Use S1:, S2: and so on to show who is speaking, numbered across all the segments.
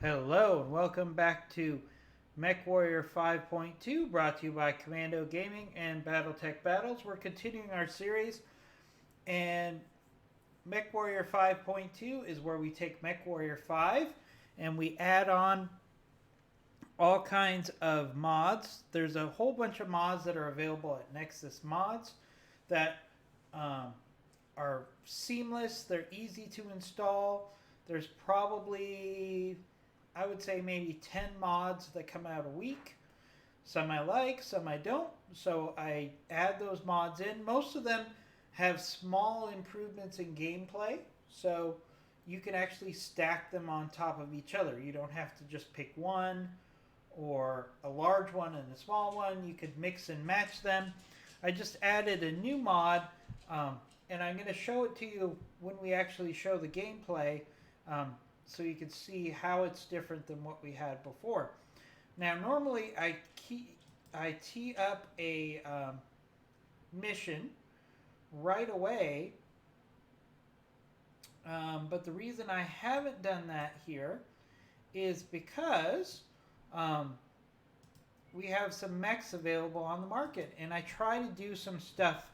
S1: Hello and welcome back to Mech Warrior 5.2, brought to you by Commando Gaming and Battletech Battles. We're continuing our series, and Mech Warrior 5.2 is where we take Mech Warrior 5 and we add on all kinds of mods. There's a whole bunch of mods that are available at Nexus Mods that um, are seamless, they're easy to install. There's probably, I would say, maybe 10 mods that come out a week. Some I like, some I don't. So I add those mods in. Most of them have small improvements in gameplay. So you can actually stack them on top of each other. You don't have to just pick one or a large one and a small one. You could mix and match them. I just added a new mod, and I'm going to show it to you when we actually show the gameplay, so you can see how it's different than what we had before. Now, normally I tee up a mission right away, but the reason I haven't done that here is because we have some mechs available on the market, and I try to do some stuff,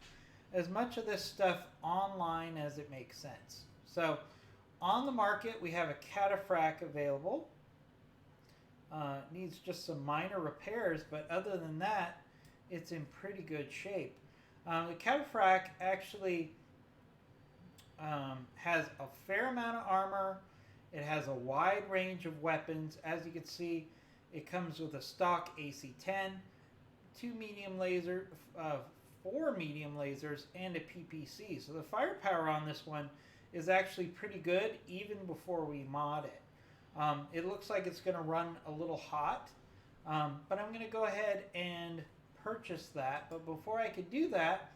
S1: as much of this stuff online as it makes sense. So on the market we have a Cataphracts available. It needs just some minor repairs, but other than that it's in pretty good shape. The Cataphracts actually has a fair amount of armor. It has a wide range of weapons. As you can see, it comes with a stock AC-10, 4 medium lasers, and a PPC. So the firepower on this one is actually pretty good even before we mod it. It looks like it's going to run a little hot, but I'm going to go ahead and purchase that. But before I could do that,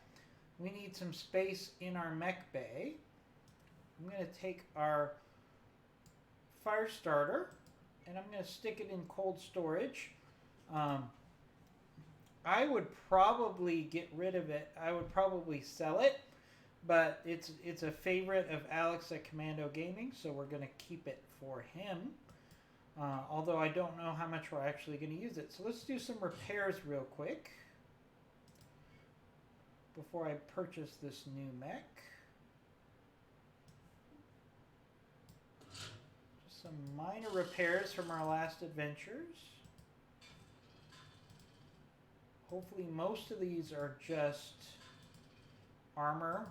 S1: we need some space in our mech bay. I'm going to take our fire starter and I'm going to stick it in cold storage. I would probably get rid of it. I would probably sell it, but it's a favorite of Alex at Commando Gaming, so we're going to keep it for him. Although I don't know how much we're actually going to use it. So let's do some repairs real quick before I purchase this new mech. Just some minor repairs from our last adventures. Hopefully most of these are just armor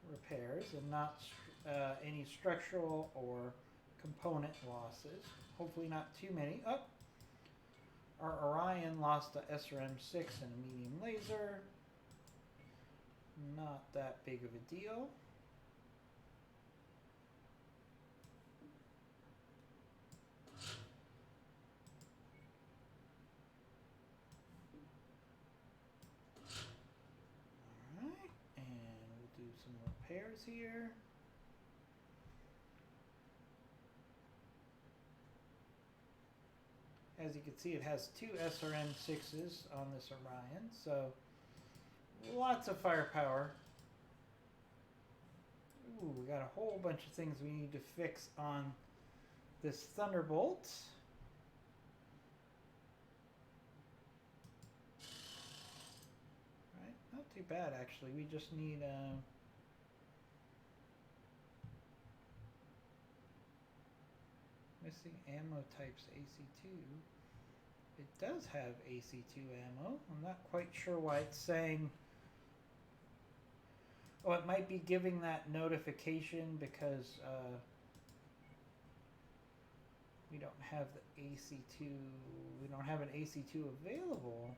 S1: repairs and not any structural or component losses. Hopefully not too many. Oh, our Orion lost a SRM-6 and a medium laser. Not that big of a deal. Alright, and we'll do some repairs here. As you can see, it has 2 SRM-6s on this Orion, so lots of firepower. Ooh, we got a whole bunch of things we need to fix on this Thunderbolt. Right, not too bad actually. We just need missing ammo types AC2. It does have AC2 ammo. I'm not quite sure why it's saying... Oh, it might be giving that notification because we don't have the AC2... We don't have an AC2 available.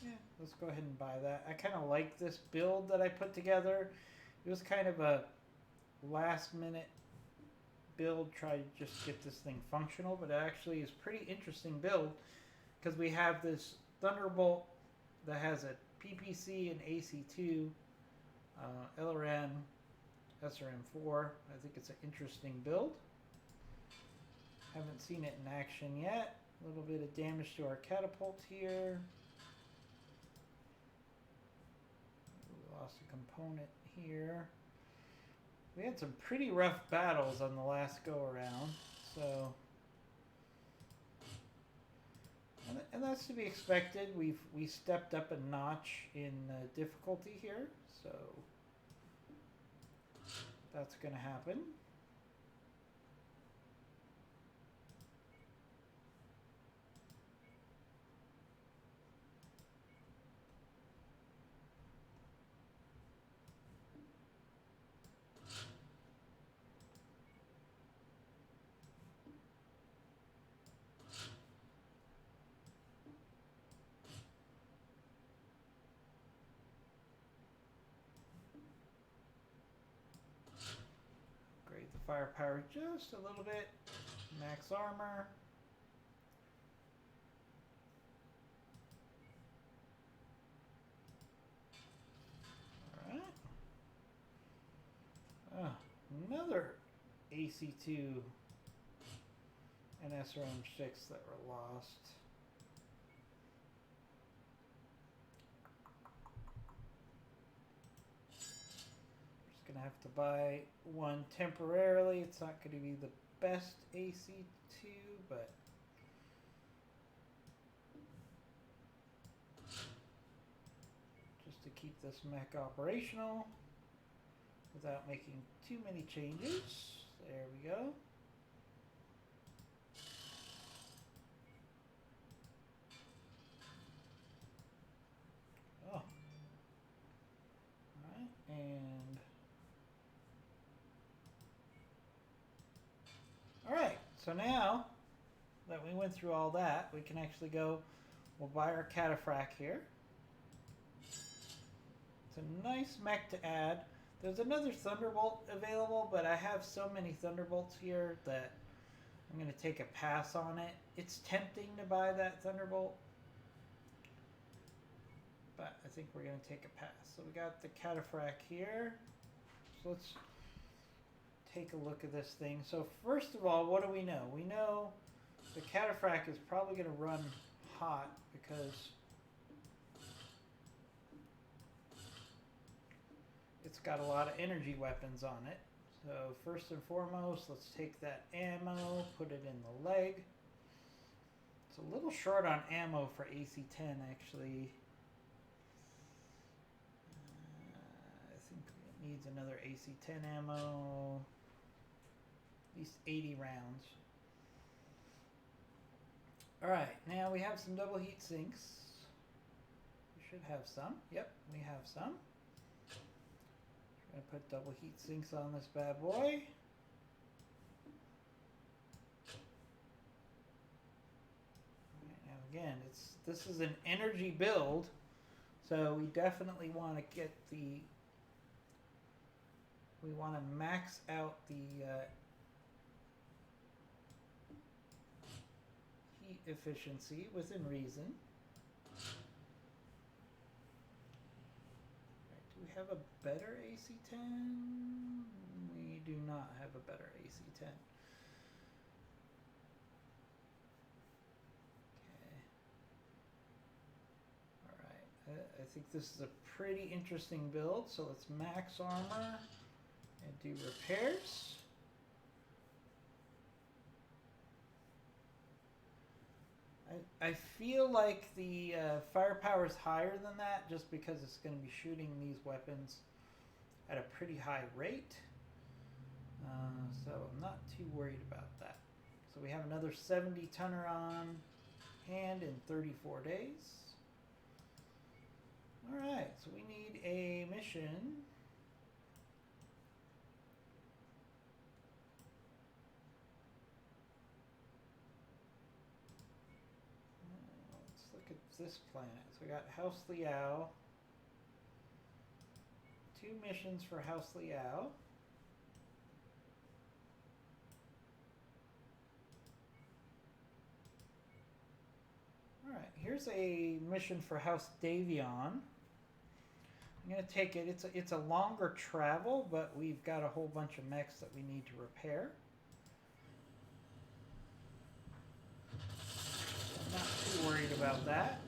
S1: Yeah, let's go ahead and buy that. I kind of like this build that I put together. It was kind of a last minute build, try to just get this thing functional, but it actually is pretty interesting build because we have this Thunderbolt that has a PPC and AC2, LRM, SRM4. I think it's an interesting build. Haven't seen it in action yet. A little bit of damage to our catapult here. We lost a component here. We had some pretty rough battles on the last go around, so and that's to be expected. We stepped up a notch in difficulty here, so that's going to happen. The firepower just a little bit. Max armor. Alright. Another AC2 and SRM6 that were lost. Gonna have to buy one temporarily. It's not going to be the best AC2, but just to keep this mech operational without making too many changes. There we go. Oh. Alright, and alright, so now that we went through all that, we can actually go, we'll buy our cataphract here. It's a nice mech to add. There's another Thunderbolt available, but I have so many Thunderbolts here that I'm going to take a pass on it. It's tempting to buy that Thunderbolt, but I think we're going to take a pass. So we got the cataphract here. So let's take a look at this thing. So first of all, what do we know? We know the cataphract is probably going to run hot because it's got a lot of energy weapons on it. So first and foremost, let's take that ammo, put it in the leg. It's a little short on ammo for AC-10 actually. I think it needs another AC-10 ammo. At least 80 rounds. Alright, now we have some double heat sinks. We should have some. Yep, we have some. We're going to put double heat sinks on this bad boy. Alright, now again, this is an energy build, so we definitely want to get the, we want to max out the heat efficiency within reason. Right, do we have a better AC-10? We do not have a better AC-10. Okay. Alright, I think this is a pretty interesting build, so let's max armor and do repairs. I feel like the firepower is higher than that just because it's going to be shooting these weapons at a pretty high rate. So I'm not too worried about that. So we have another 70 tonner on hand in 34 days. Alright, so we need a mission. This planet. So we got House Liao. 2 missions for House Liao. Alright, here's a mission for House Davion. I'm going to take it. It's a longer travel, but we've got a whole bunch of mechs that we need to repair. I'm not too worried about that.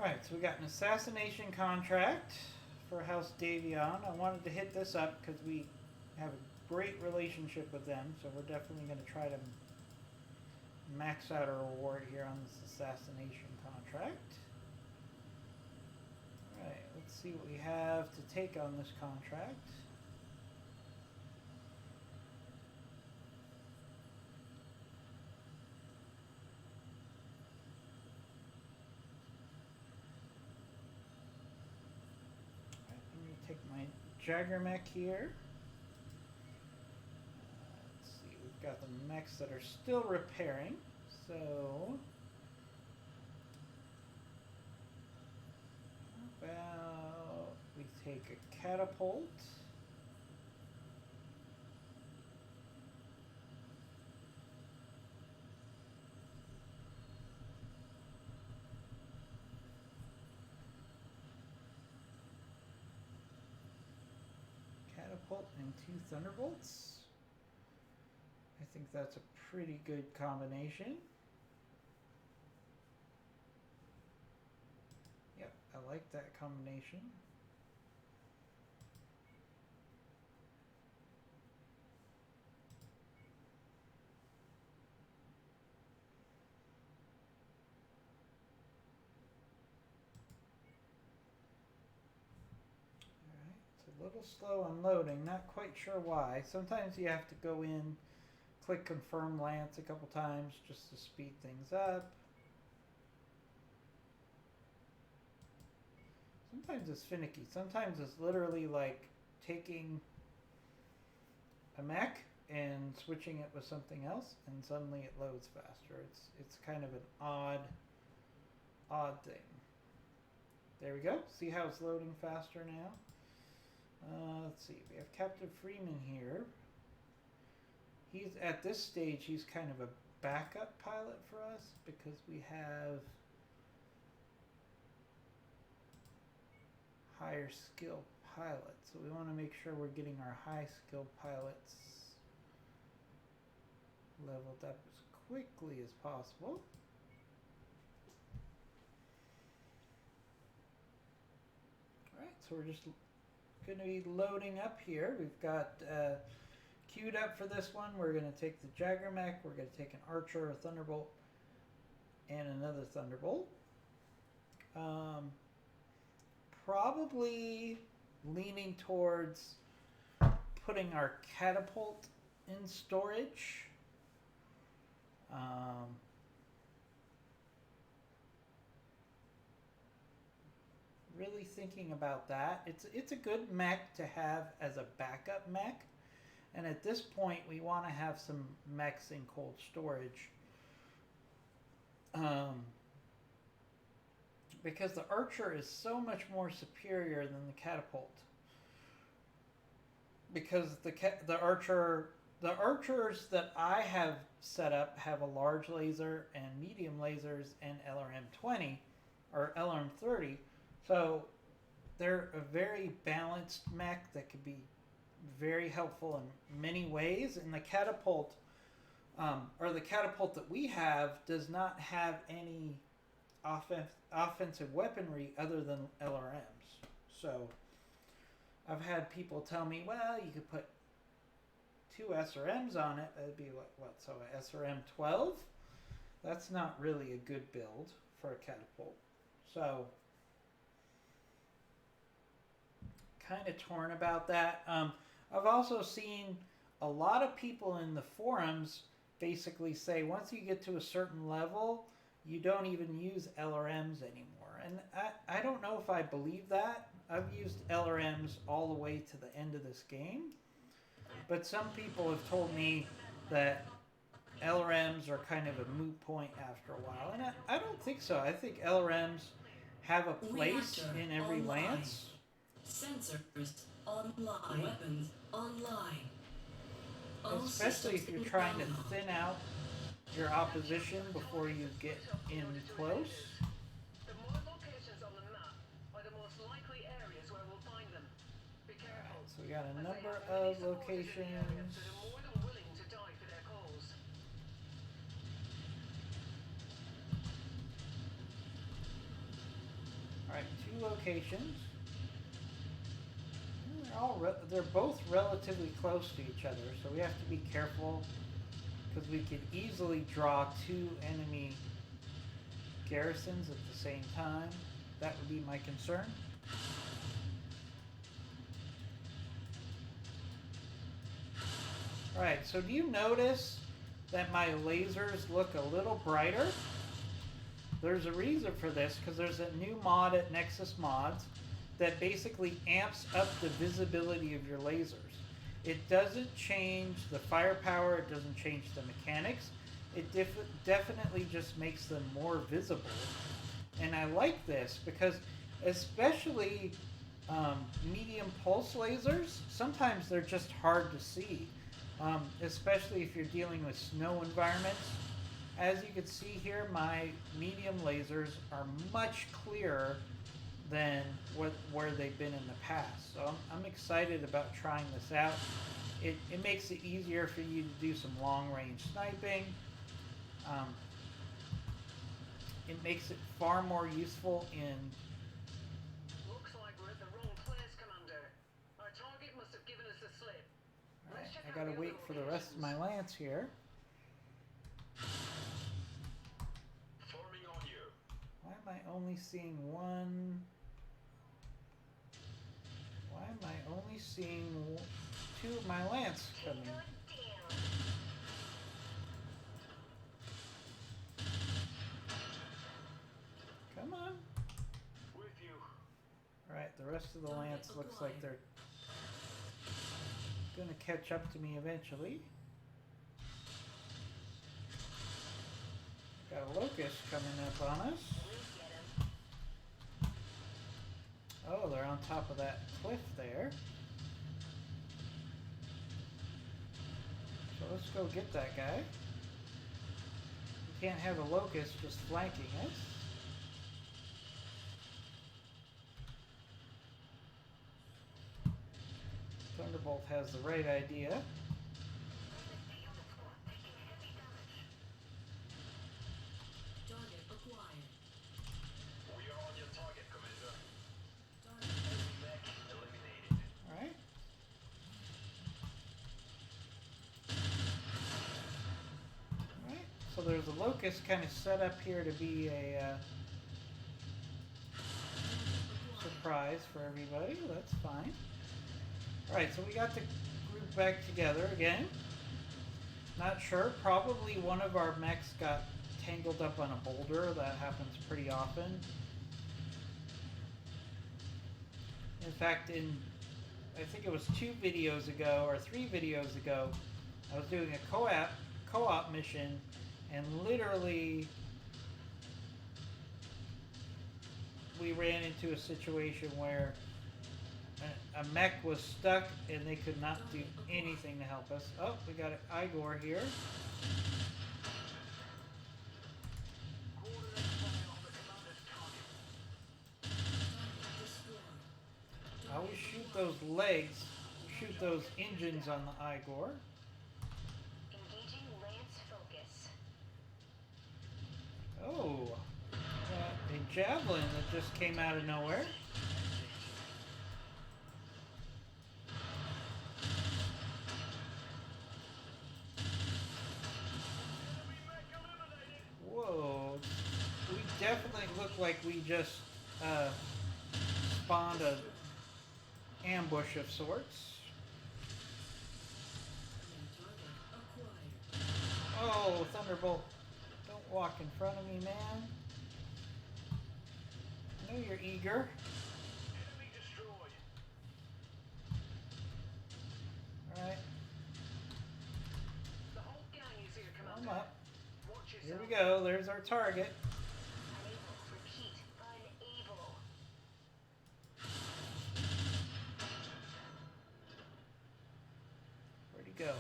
S1: Alright, so we got an assassination contract for House Davion. I wanted to hit this up because we have a great relationship with them, so we're definitely going to try to max out our reward here on this assassination contract. Alright, let's see what we have to take on this contract. Take my Jagger mech here. Let's see, we've got the mechs that are still repairing. So, how about we take a catapult. Catapult and 2 thunderbolts. I think that's a pretty good combination. Yep, I like that combination. A little slow on loading, not quite sure why. Sometimes you have to go in, click confirm lance a couple times just to speed things up. Sometimes it's finicky. Sometimes it's literally like taking a mech and switching it with something else, and suddenly it loads faster. It's kind of an odd thing. There we go. See how it's loading faster now? Let's see, we have Captain Freeman here. He's at this stage, he's kind of a backup pilot for us because we have higher skill pilots. So we want to make sure we're getting our high skill pilots leveled up as quickly as possible. Alright, so we're just going to be loading up here. We've got queued up for this one. We're going to take the Jagger mech, we're going to take an Archer, a Thunderbolt, and another Thunderbolt. Probably leaning towards putting our catapult in storage. Really thinking about that. It's a good mech to have as a backup mech, and at this point we want to have some mechs in cold storage, because the Archer is so much more superior than the catapult, because the archers that I have set up have a large laser and medium lasers and LRM-20 or LRM-30. So they're a very balanced mech that could be very helpful in many ways. And the catapult, or the catapult that we have, does not have any offensive weaponry other than LRMs. So I've had people tell me, well, you could put 2 SRMs on it. That'd be what? So a SRM-12? That's not really a good build for a catapult. So kind of torn about that. I've also seen a lot of people in the forums basically say once you get to a certain level, you don't even use LRMs anymore. And I don't know if I believe that. I've used LRMs all the way to the end of this game. But some people have told me that LRMs are kind of a moot point after a while. And I don't think so. I think LRMs have a place in every lance.
S2: Sensors online. Weapons online.
S1: Especially if you're trying to thin out your opposition before you get in close.
S3: The more locations on the map are the most likely areas where we'll find them. Be careful.
S1: Alright, so we got a number of locations.
S3: So they're more than willing to die for their cause.
S1: locations. They're both relatively close to each other, so we have to be careful because we could easily draw two enemy garrisons at the same time. That would be my concern. Alright, so do you notice that my lasers look a little brighter? There's a reason for this, because there's a new mod at Nexus Mods that basically amps up the visibility of your lasers. It doesn't change the firepower, it doesn't change the mechanics, it definitely just makes them more visible. And I like this because especially medium pulse lasers, sometimes they're just hard to see, especially if you're dealing with snow environments. As you can see here, my medium lasers are much clearer than where they've been in the past. So I'm excited about trying this out. It makes it easier for you to do some long-range sniping. It makes it far more useful in...
S3: Looks like we're at the wrong place, Commander. Our target must have given us the slip.
S1: Alright, I gotta wait for the rest of my lance here.
S4: Forming on you.
S1: Why am I only seeing one? Why am I only seeing two of my lance coming? Come on.
S4: With you.
S1: Alright, the rest of the lance looks like they're gonna catch up to me eventually. Got a locust coming up on us. Oh, they're on top of that cliff there. So let's go get that guy. We can't have a locust just flanking us. Thunderbolt has the right idea.
S2: Target acquired.
S4: We are on your target, Commander.
S2: Target
S4: Mech eliminated.
S1: Alright. Alright, so there's a locust kind of set up here to be a surprise for everybody. That's fine. Alright, so we got the group back together again. Not sure. Probably one of our mechs got tangled up on a boulder. That happens pretty often. In fact, I think it was 2 videos ago or 3 videos ago, I was doing a co-op mission, and literally we ran into a situation where a mech was stuck and they could not do anything to help us. Oh, we got an Igor here.
S4: Coordinates fire on the commander's target.
S2: destroyed.
S1: I always shoot those legs, shoot those engines on the Igor.
S3: Engaging lance focus.
S1: Oh, a javelin that just came out of nowhere. Whoa, we definitely look like we just spawned a ambush of sorts.
S2: Target acquired.
S1: Oh, Thunderbolt, don't walk in front of me, man. I know you're eager.
S4: Enemy destroyed.
S1: Alright,
S3: The whole gang is here,
S1: come
S3: Commander.
S1: up.
S3: Watch
S1: Here
S3: yourself.
S1: we go, there's our target.
S3: Unable. Repeat. Unable.
S1: Where'd he go?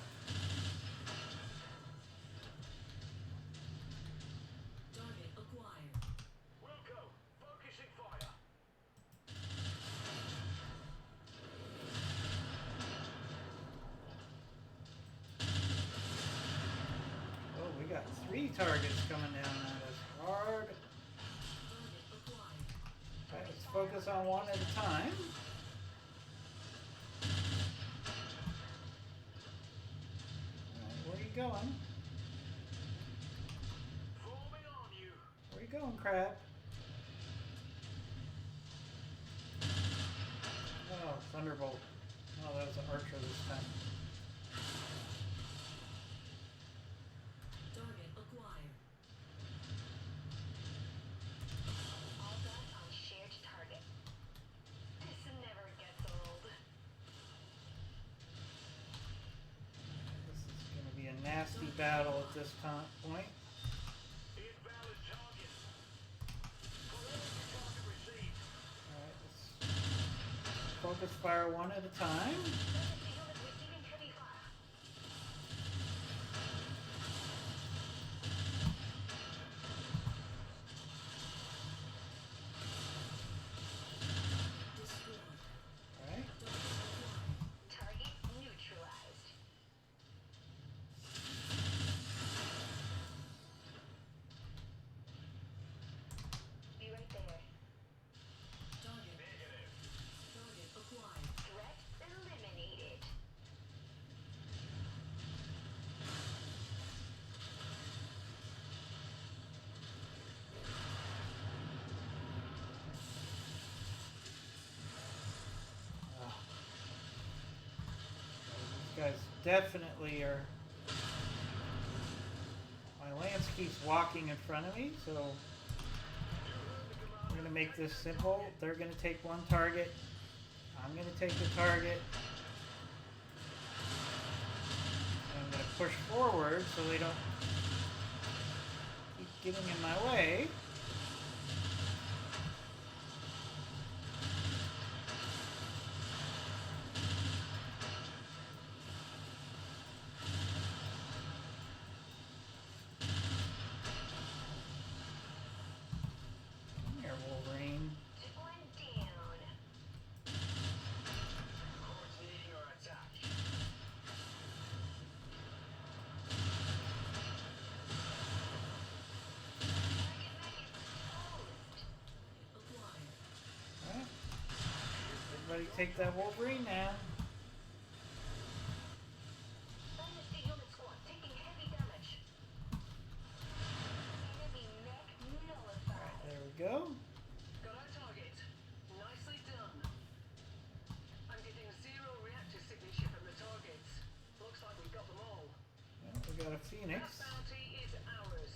S2: Target acquired.
S4: Wilco, focusing fire.
S1: Oh, we got 3 targets coming down at us hard.
S2: Target acquired.
S1: Alright, let's focus on one at a time. Alright, where are you going?
S4: Forming on you.
S1: Where are you going, Crab? Oh, Thunderbolt. Oh, that was an archer this time.
S2: Target acquired.
S3: All guns on shared target. This never gets old.
S1: This is going to be a nasty battle at this point.
S4: Invalid target. Priority target received.
S1: Alright, let's focus fire one at a time.
S3: Legacy unit receiving heavy fire.
S2: Destroyed.
S1: Alright.
S3: Target neutralized. Be right there.
S2: Target.
S4: Negative.
S2: Target acquired.
S3: Threat eliminated.
S1: Ah. These guys definitely are. My lance keeps walking in front of me, so we're going to make this simple. They're going to take one target. I'm going to take the target. And I'm going to push forward so they don't keep getting in my way. Come here, Wolverine.
S3: One down.
S4: Coordinating our attack.
S3: Target mech is exposed.
S2: Acquired.
S1: Alright. Everybody take that Wolverine now.
S3: Dynasty unit squad taking heavy damage. Enemy mech nullified.
S1: There we go.
S3: Got our target. Nicely done. I'm getting zero reactor signature from the targets. Looks like we got them all.
S1: Well, we got a Phoenix.
S3: That bounty is ours.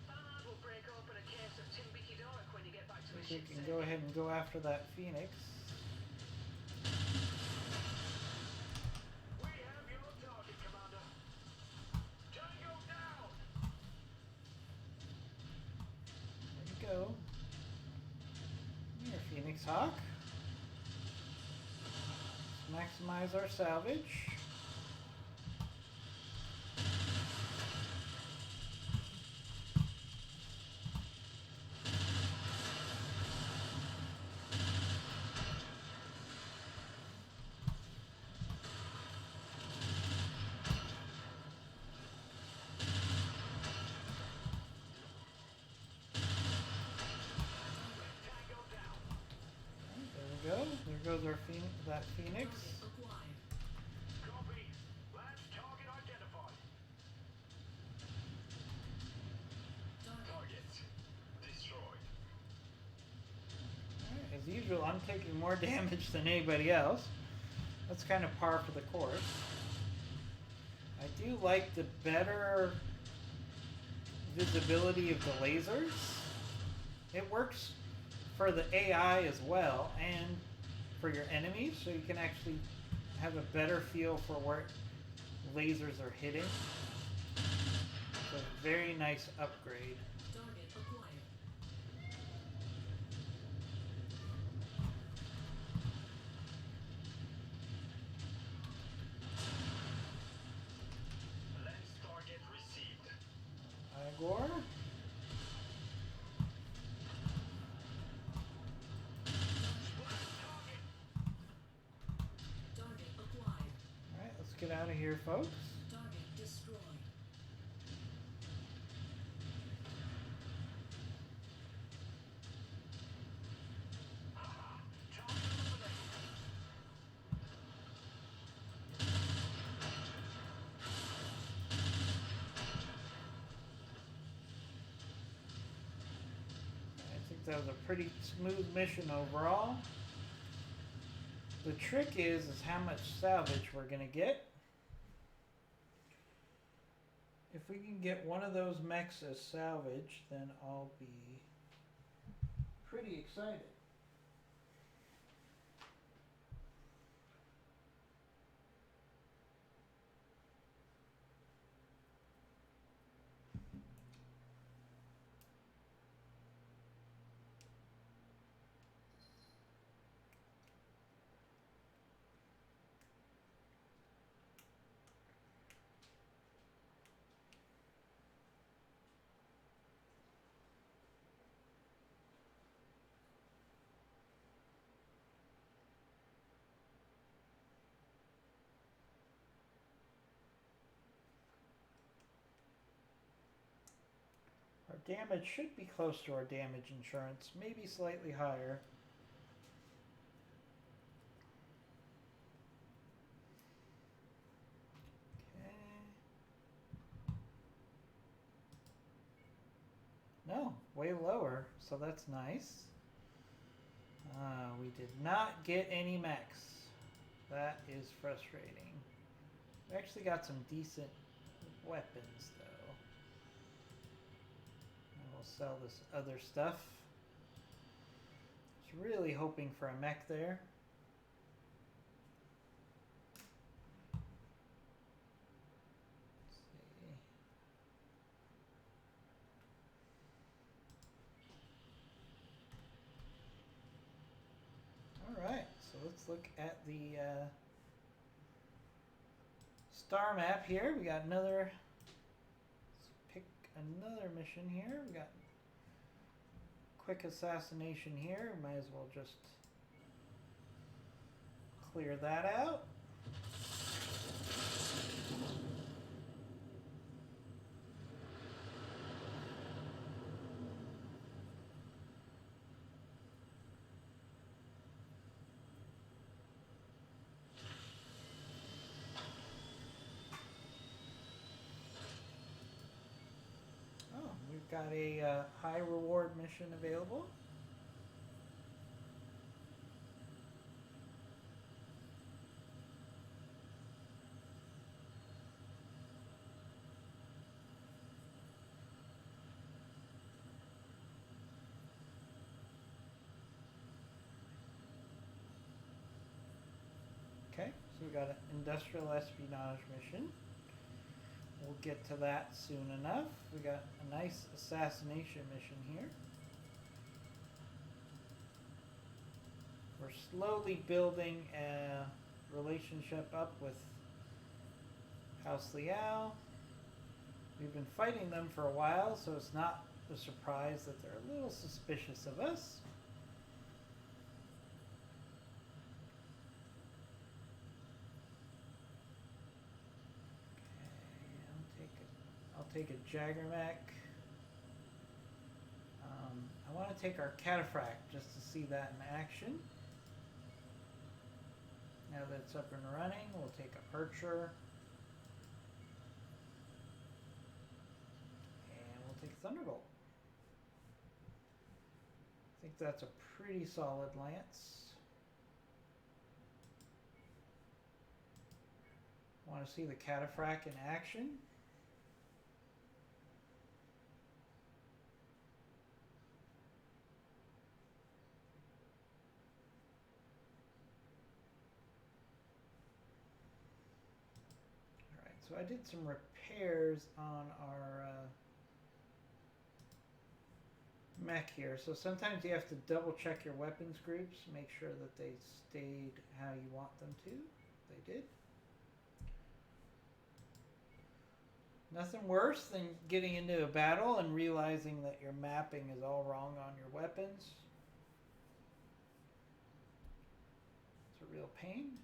S3: Bernard will break open a case of Timbiki Dark when you get back to the
S1: We
S3: ship.
S1: can go ahead and go after that Phoenix.
S4: We have your target, Commander. Tango down.
S1: There we go. Here, Phoenix Hawk. Let's maximize our salvage.
S4: Tango down.
S1: There we go. There goes our that Phoenix.
S2: Target acquired.
S4: Copy. Last target identified.
S2: Target.
S4: Target destroyed.
S1: Alright, as usual, I'm taking more damage than anybody else. That's kind of par for the course. I do like the better visibility of the lasers. It works for the AI as well and for your enemies, so you can actually have a better feel for where lasers are hitting. It's a very nice upgrade.
S2: Target acquired.
S4: Lens target received.
S1: Igor.
S4: Splash target.
S2: Target acquired.
S1: Alright, let's get out of here, folks.
S2: Target destroyed.
S4: Haha.
S1: that was a pretty smooth mission overall. The trick is how much salvage we're going to get. If we can get one of those mechs as salvage, then I'll be pretty excited. Our damage should be close to our damage insurance, maybe slightly higher. Okay. No, way lower, so that's nice. We did not get any mechs. That is frustrating. We actually got some decent weapons, though. And we'll sell this other stuff. I was really hoping for a mech there. Let's see. Alright, so let's look at the star map here. We got another, let's pick another mission here. We got quick assassination here. Might as well just clear that out. We've got a high reward mission available. Okay, so we got an industrial espionage mission. We'll get to that soon enough. We got a nice assassination mission here. We're slowly building a relationship up with House Liao. We've been fighting them for a while, so it's not a surprise that they're a little suspicious of us. Take a Jagger mech. I want to take our Cataphract just to see that in action. Now that it's up and running, we'll take a Percher. And we'll take Thunderbolt. I think that's a pretty solid lance. Want to see the Cataphract in action. So I did some repairs on our mech here. So sometimes you have to double check your weapons groups, make sure that they stayed how you want them to. They did. Nothing worse than getting into a battle and realizing that your mapping is all wrong on your weapons. It's a real pain.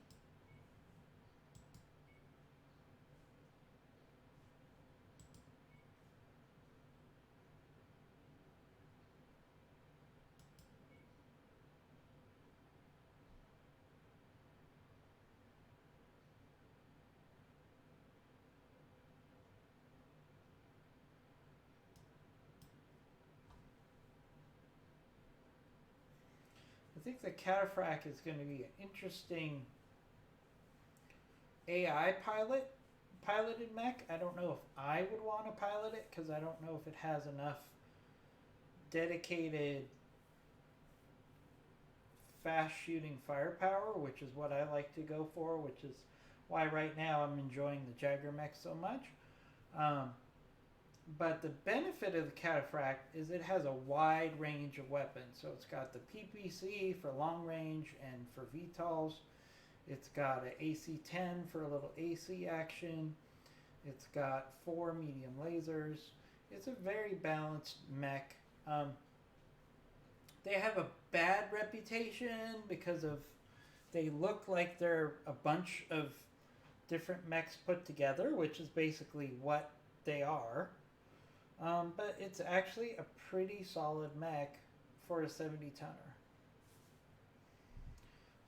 S1: I think the Cataphract is going to be an interesting AI piloted mech. I don't know if I would want to pilot it because I don't know if it has enough dedicated fast shooting firepower, which is what I like to go for, which is why right now I'm enjoying the Jagger mech so much. But the benefit of the Cataphract is it has a wide range of weapons. So it's got the PPC for long range and for VTOLs. It's got an AC-10 for a little AC action. It's got 4 medium lasers. It's a very balanced mech. They have a bad reputation because of they look like they're a bunch of different mechs put together, which is basically what they are. But it's actually a pretty solid mech for a 70 tonner.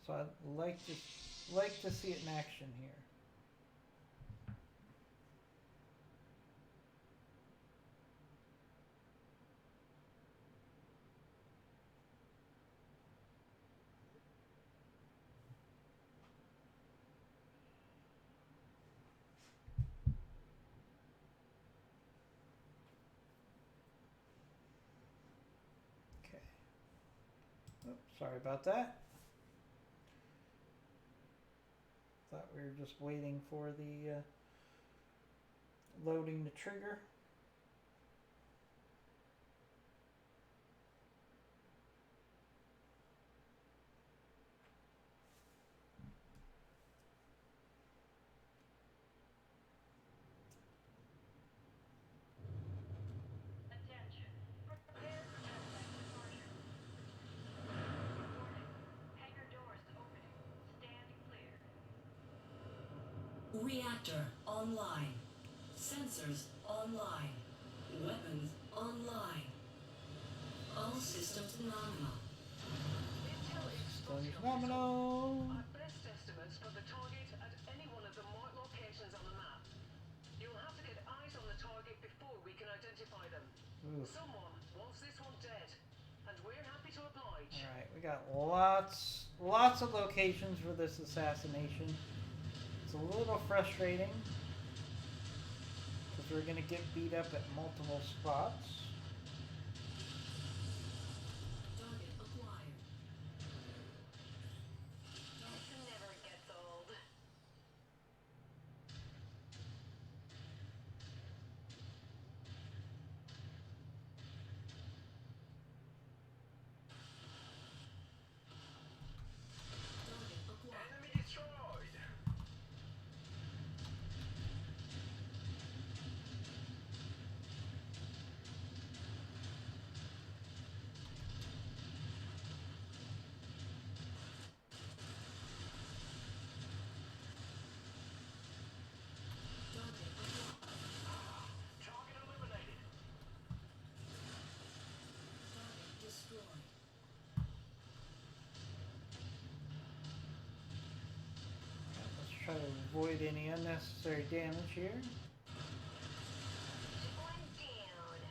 S1: So I'd like to see it in action here. Okay. Oops, sorry about that. Thought we were just waiting for the loading the trigger.
S3: Attention. Prepare for test departure. Warning. Hangar doors opening. Stand clear.
S2: Reactor online. Sensors online. Weapons online. All systems nominal.
S3: Intel is spotty
S1: Systems
S3: on visual.
S1: nominal.
S3: Our best estimates for the target at any one of the marked locations on the map. You'll have to get eyes on the target before we can identify them.
S1: Oof.
S3: Someone wants this one dead, and we're happy to oblige.
S1: All right, we got lots of locations for this assassination. It's a little frustrating because we're gonna get beat up at multiple spots.
S2: Target acquired.
S3: This never gets old.
S2: Target acquired.
S4: Enemy destroyed.
S2: Target acquired.
S4: Target eliminated.
S2: Target destroyed.
S1: Let's try to avoid any unnecessary damage here.
S3: One down.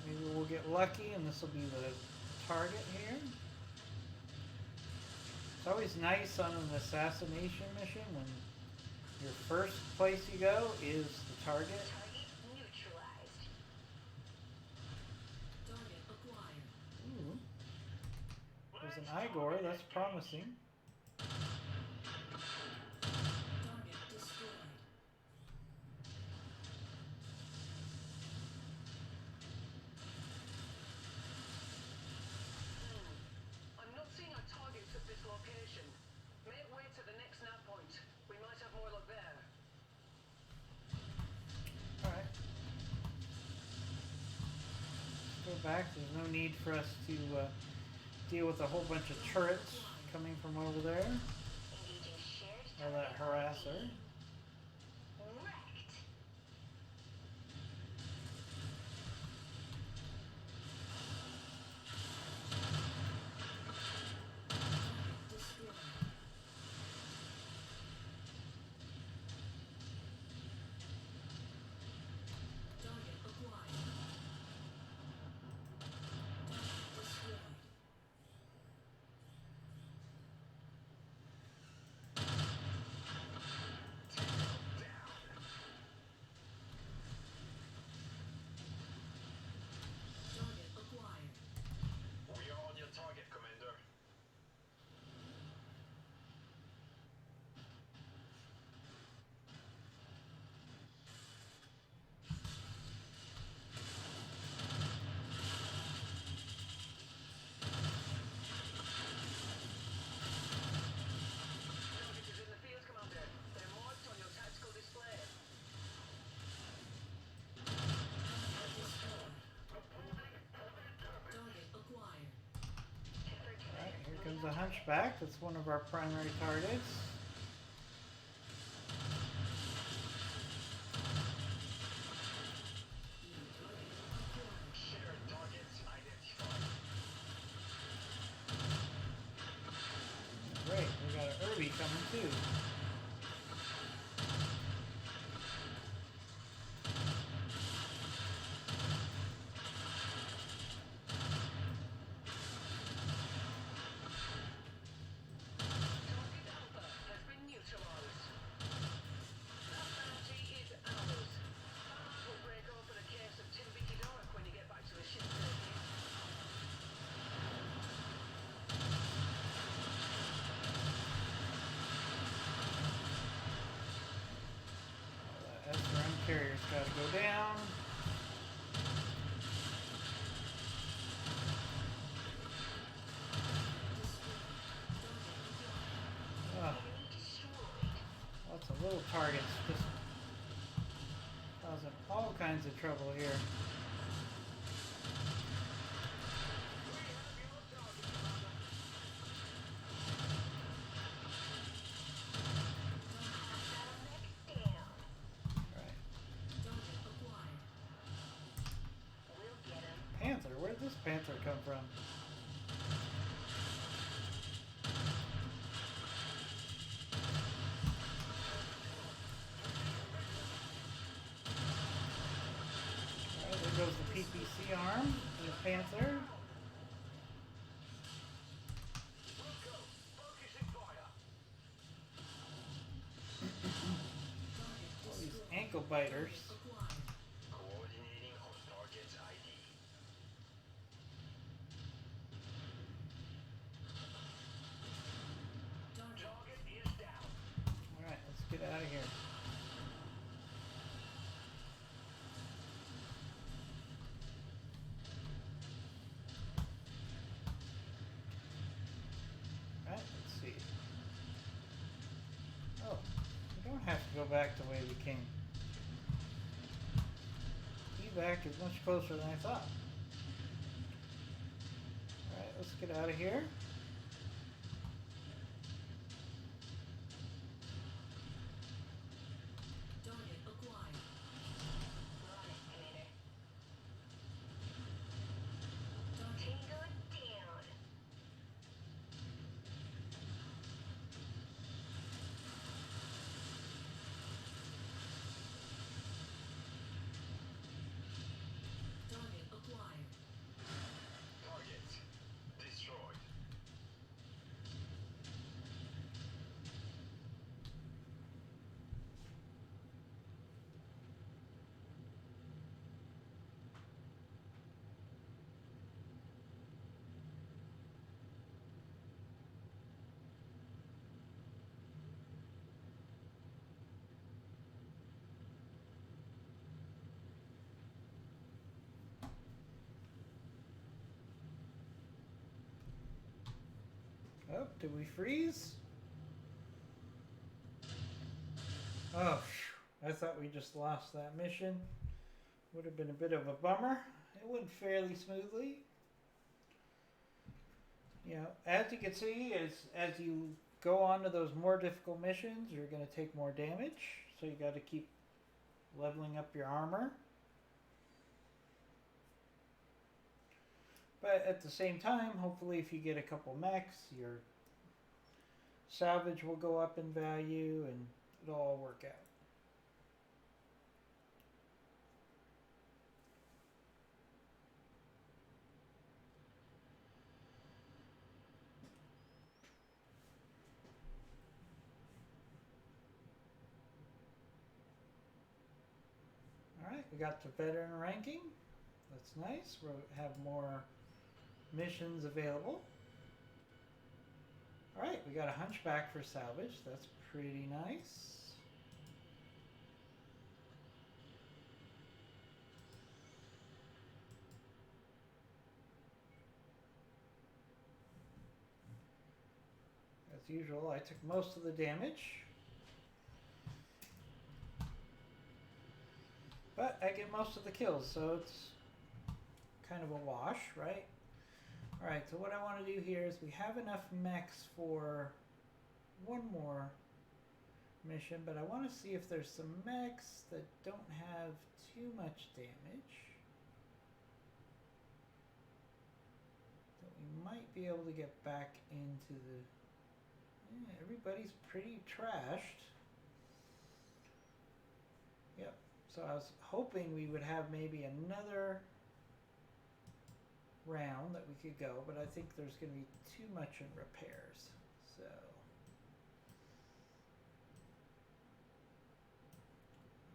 S1: Maybe we'll get lucky and this will be the target here. It's always nice on an assassination mission when your first place you go is the target.
S3: Target neutralized.
S2: Target acquired.
S1: Ooh, there's an
S4: Let's
S1: Igor,
S4: target
S1: that's
S4: it.
S1: promising.
S2: Target destroyed.
S3: I'm not seeing our targets at this location. Make way to the next nav point. We might have more luck there.
S1: Alright. Go back, there's no need for us to deal with a whole bunch of turrets coming from over there.
S3: Engaging shared
S1: All that harasser.
S3: Wrecked.
S1: a hunchback. That's one of our primary targets.
S4: Shared targets identified.
S1: Great, we got an Irby coming too.
S3: Target Alpha has been neutralized. That bounty is ours. Fans will break open a case of Timbiki Dark when you get back to the ship safely.
S1: The SRM carrier's got to go down. Ugh. Lots of little targets just causing all kinds of trouble here. Right.
S2: Target acquired.
S1: Panther, where'd this panther come from? Alright, there goes the PPC arm and the panther.
S4: Wilco, focusing fire.
S1: All these ankle biters.
S2: Acquired.
S4: Coordinating on target's ID.
S2: Target.
S4: Target is down.
S1: Alright, let's get out of here. Alright, let's see. Oh, we don't have to go back the way we came. Evac is much closer than I thought. Alright, let's get out of here.
S2: Target acquired. Target. Target acquired.
S4: Target destroyed.
S1: Oh, did we freeze? Oh, phew. I thought we just lost that mission. Would have been a bit of a bummer. It went fairly smoothly. You know, as you can see, as you go on to those more difficult missions, you're going to take more damage. So you got to keep leveling up your armor. But at the same time, hopefully if you get a couple mechs, your salvage will go up in value and it'll all work out. Alright, we got the veteran ranking. That's nice. We'll have more missions available. Alright, we got a hunchback for salvage. That's pretty nice. As usual, I took most of the damage. But I get most of the kills, so it's kind of a wash, right? Alright, so what I want to do here is we have enough mechs for one more mission, but I want to see if there's some mechs that don't have too much damage that we might be able to get back into the... Yeah, everybody's pretty trashed. Yep, so I was hoping we would have maybe another round that we could go, but I think there's going to be too much in repairs. So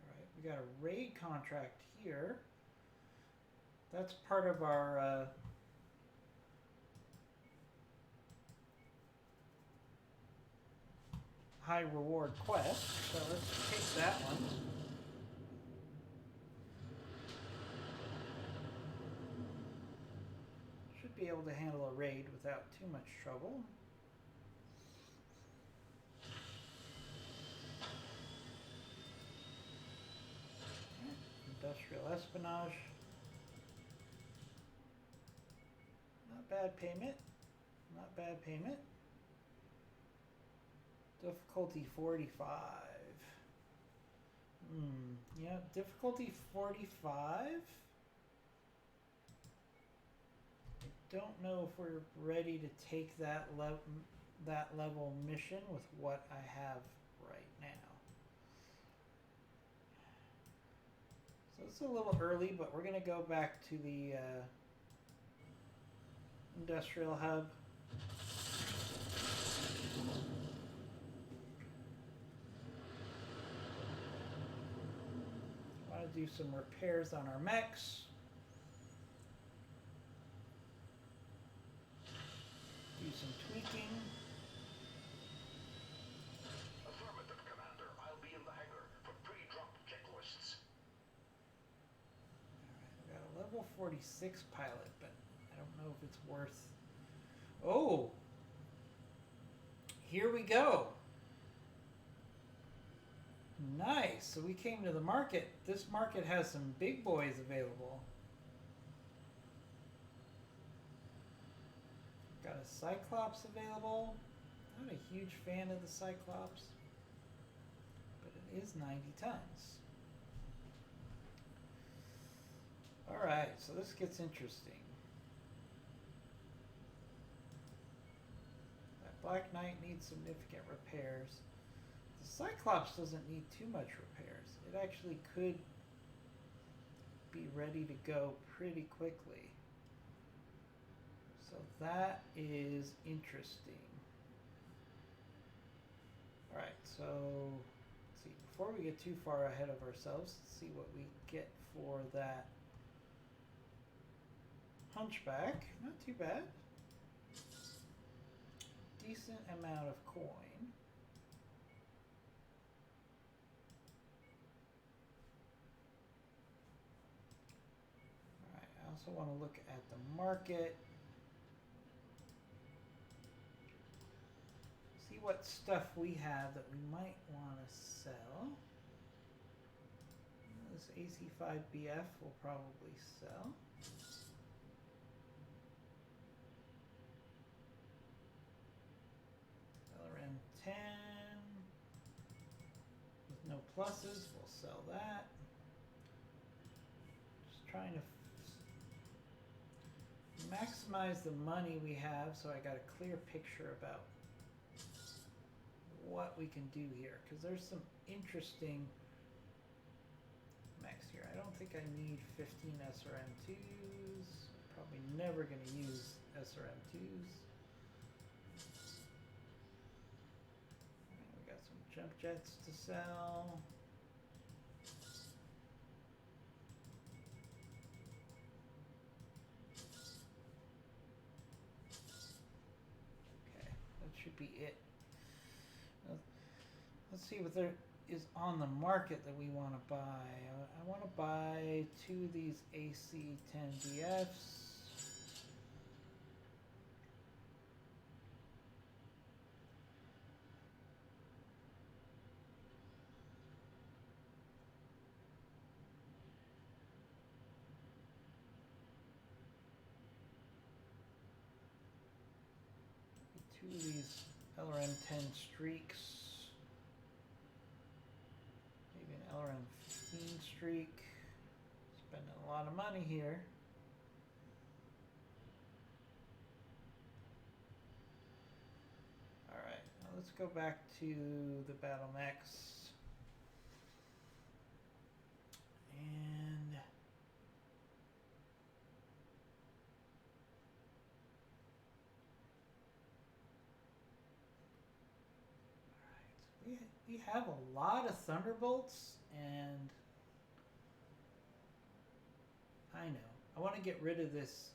S1: alright, we got a raid contract here. That's part of our high reward quest, so let's take that one. Should be able to handle a raid without too much trouble. Industrial espionage. Not bad payment. Not bad payment. Difficulty 45. Yeah, difficulty 45. I don't know if we're ready to take that level mission with what I have right now. So it's a little early, but we're going to go back to the industrial hub. I want to do some repairs on our mechs. Do some tweaking.
S4: Affirmative, Commander. I'll be in the hangar for pre-drop checklists.
S1: Alright, we got a level 46 pilot, but I don't know if it's worth... Oh! Here we go! Nice! So we came to the market. This market has some big boys available. Got a Cyclops available. Not a huge fan of the Cyclops, but it is 90 tons. Alright, so this gets interesting. That Black Knight needs significant repairs. The Cyclops doesn't need too much repairs. It actually could be ready to go pretty quickly. So that is interesting. Alright, so let's see. Before we get too far ahead of ourselves, let's see what we get for that Hunchback. Not too bad. Decent amount of coin. Alright, I also want to look at the market. See what stuff we have that we might want to sell. This AC5BF will probably sell. LRM-10 with no pluses, we'll sell that. Just trying to maximize the money we have so I got a clear picture about what we can do here, because there's some interesting mechs here. I don't think I need 15 SRM2s. Probably never going to use SRM2s. We got some jump jets to sell. Okay, that should be it. Let's see what there is on the market that we want to buy. I want to buy 2 of these AC-10BFs. 2 of these LRM 10 streaks. Maybe an LRM 15 streak. Spending a lot of money here. Alright, now let's go back to the battle mechs. And we have a lot of Thunderbolts, and I know I want to get rid of this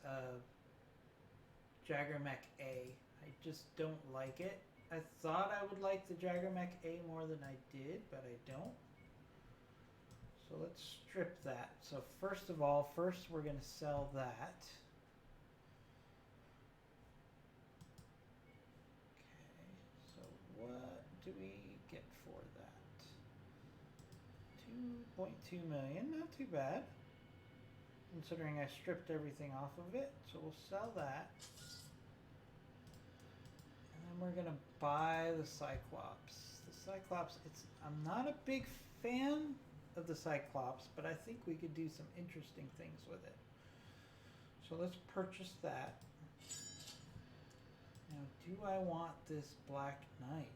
S1: Jagger Mech A. I just don't like it. I thought I would like the Jagger Mech A more than I did, but I don't. So let's strip that. So first of all, we're going to sell that. Okay, so what do we get for that? 2.2 million, not too bad. Considering I stripped everything off of it. So we'll sell that. And then we're going to buy the Cyclops. The Cyclops, I'm not a big fan of the Cyclops, but I think we could do some interesting things with it. So let's purchase that. Now, do I want this Black Knight?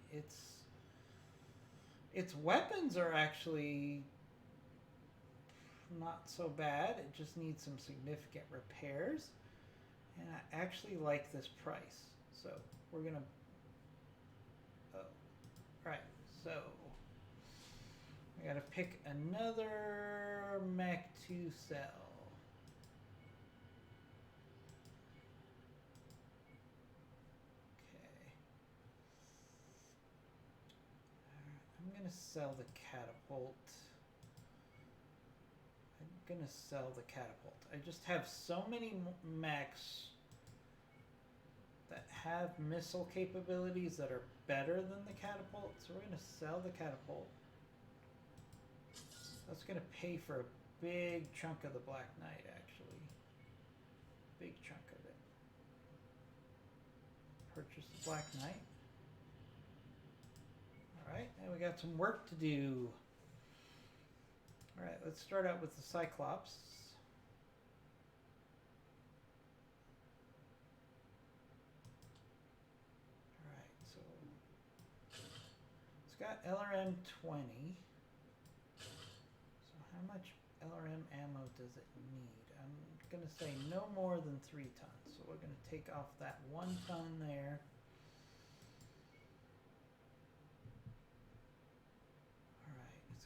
S1: Its weapons are actually not so bad. It just needs some significant repairs. And I actually like this price. So we're gonna right, so I gotta pick another mech to sell. Okay. I'm gonna sell the catapult. I just have so many mechs that have missile capabilities that are better than the catapult, so we're going to sell the catapult. That's going to pay for a big chunk of the Black Knight, actually. Big chunk of it. Purchase the Black Knight. Alright, now we got some work to do. Alright, let's start out with the Cyclops. Alright, so it's got LRM 20. So how much LRM ammo does it need? I'm going to say no more than 3 tons. So we're going to take off that 1 ton there.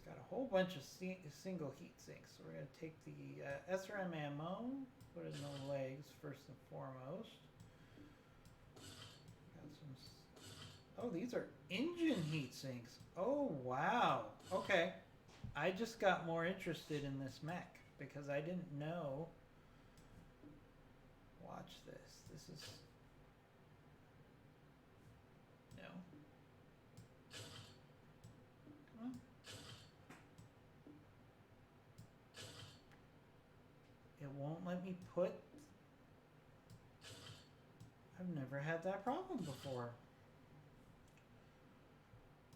S1: Got a whole bunch of single heat sinks. So we're going to take the SRM ammo, put it in the legs first and foremost. Got some. Oh, these are engine heat sinks. Oh, wow. Okay. I just got more interested in this mech because I didn't know. Watch this. This is. No. Come on. It won't let me put. I've never had that problem before.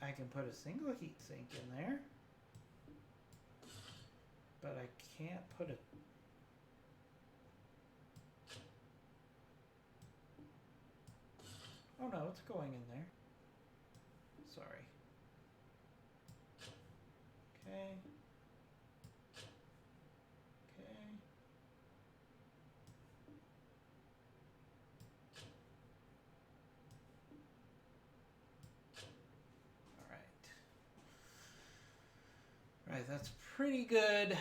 S1: I can put a single heat sink in there, but I can't put a. Oh no, it's going in there. Sorry. Okay. Right, that's pretty good.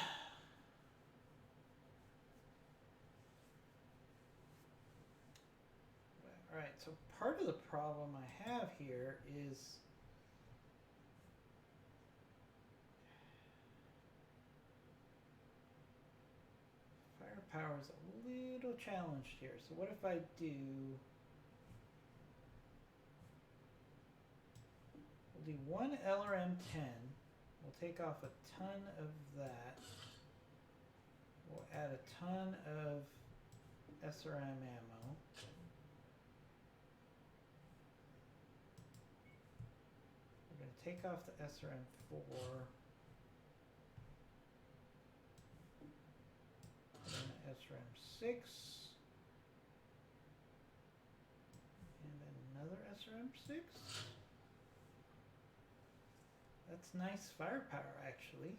S1: Alright, so part of the problem I have here is firepower is a little challenged here. So what if I do, we'll do 1 LRM 10. We'll take off a ton of that. We'll add a ton of SRM ammo. take off the SRM4. Put in the SRM6. And another SRM6. That's nice firepower, actually.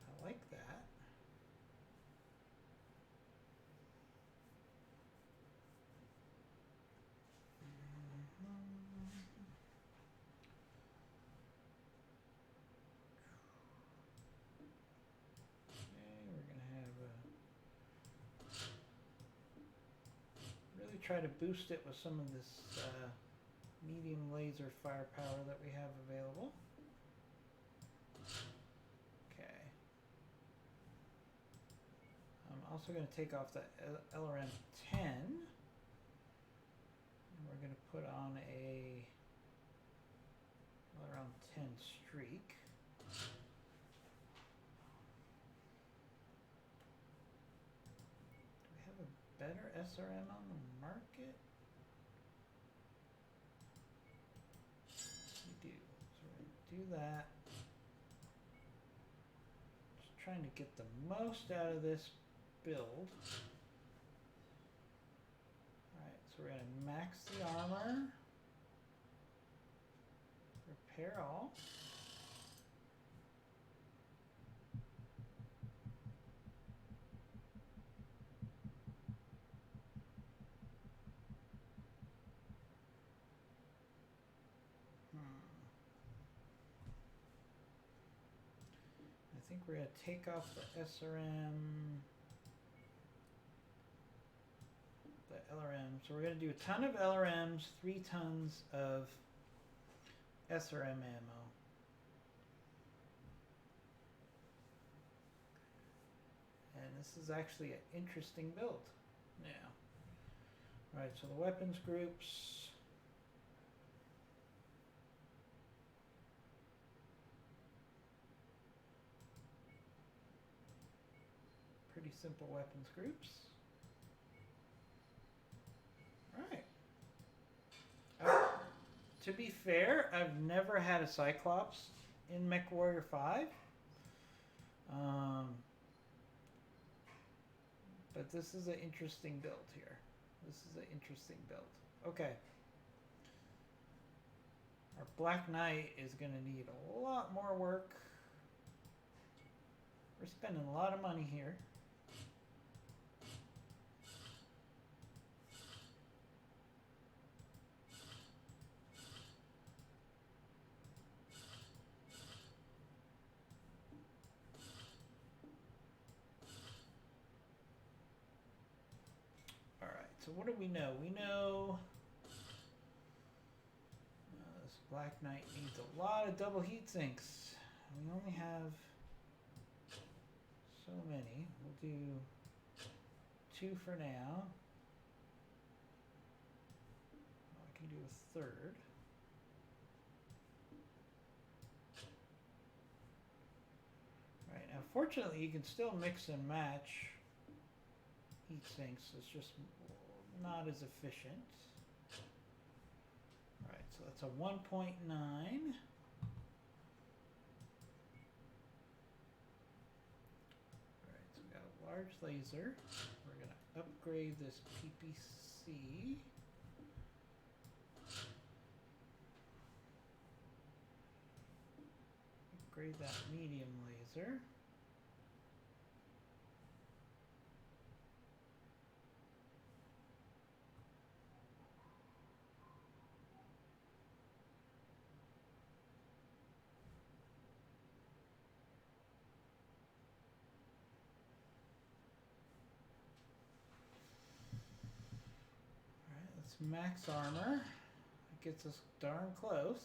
S1: I like that. Really try to boost it with some of this medium laser firepower that we have available. Okay. I'm also going to take off the LRM 10. And we're going to put on a LRM 10 streak. Do we have a better SRM on the market? We do. So we're going to do that. Just trying to get the most out of this build. Alright, so we're going to max the armor. Repair all. I think we're going to take off the SRM, the LRM. So we're going to do a ton of LRMs, 3 tons of SRM ammo. And this is actually an interesting build now. Alright, so the weapons groups. Pretty simple weapons groups. Alright. To be fair, I've never had a Cyclops in Mech Warrior 5. But this is an interesting build here. This is an interesting build. Okay. Our Black Knight is going to need a lot more work. We're spending a lot of money here. So what do we know? We know this Black Knight needs a lot of double heat sinks. We only have so many. We'll do 2 for now. I can do a third. Right, now fortunately you can still mix and match heat sinks. It's just not as efficient. Alright, so that's a 1.9. Alright, so we got a large laser. We're going to upgrade this PPC. Upgrade that medium laser. Max armor. It gets us darn close.